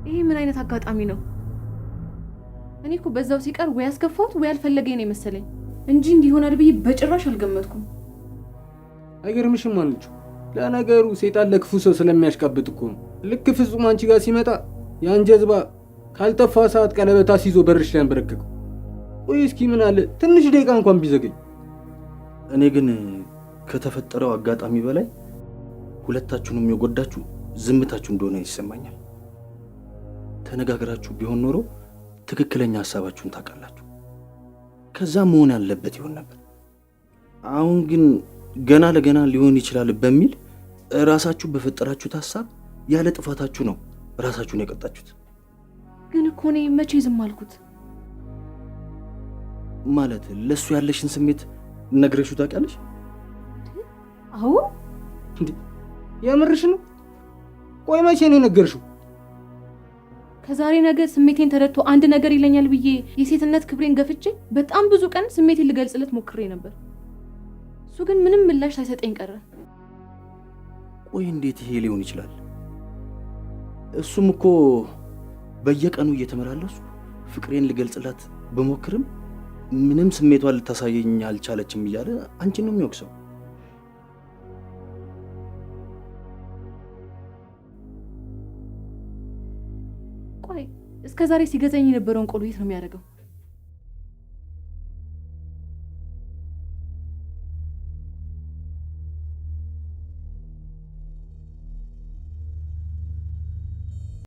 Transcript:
ይሄ ምን አይነት አጋጣሚ ነው? እኔ እኮ በዛው ሲቀር ወይ አስከፋሁት ወይ አልፈለገኝ ነው መሰለኝ እንጂ እንዲሆናል ብዬ በጭራሽ አልገመትኩም። አይገርምሽም አንቺ? ለነገሩ ሰይጣን ለክፉ ሰው ስለሚያሽቃብጥ እኮ ነው። ልክ ፍጹም አንቺ ጋር ሲመጣ ያን ጀዝባ ካልጠፋ ሰዓት ቀለበት አስይዞ በርሽ ላይ አንበረከከው። ቆይ እስኪ ምን አለ ትንሽ ደቂቃ እንኳን ቢዘገኝ። እኔ ግን ከተፈጠረው አጋጣሚ በላይ ሁለታችሁንም የጎዳችሁ ዝምታችሁ እንደሆነ ይሰማኛል። ተነጋግራችሁ ቢሆን ኖሮ ትክክለኛ ሐሳባችሁን ታውቃላችሁ። ከዛ መሆን ያለበት ይሆን ነበር። አሁን ግን ገና ለገና ሊሆን ይችላል በሚል ራሳችሁ በፈጠራችሁት ሐሳብ ያለ ጥፋታችሁ ነው ራሳችሁን የቀጣችሁት። ግን እኮ እኔ መቼ ዝም አልኩት? ማለት ለሱ ያለሽን ስሜት ነግረሽው ታውቂያለሽ? አዎ። እንዴ የምርሽ ነው? ቆይ መቼ ነው የነገርሽው? ከዛሬ ነገ ስሜቴን ተረድቶ አንድ ነገር ይለኛል ብዬ የሴትነት ክብሬን ገፍቼ በጣም ብዙ ቀን ስሜቴን ልገልጽለት ሞክሬ ነበር። እሱ ግን ምንም ምላሽ ሳይሰጠኝ ቀረ። ቆይ እንዴት ይሄ ሊሆን ይችላል? እሱም እኮ በየቀኑ እየተመላለሱ ፍቅሬን ልገልጽላት በሞክርም ምንም ስሜቷን ልታሳየኝ አልቻለችም እያለ አንቺን ነው የሚወቅሰው። ቆይ እስከ ዛሬ ሲገዛኝ የነበረውን ቆሎ የት ነው የሚያደርገው?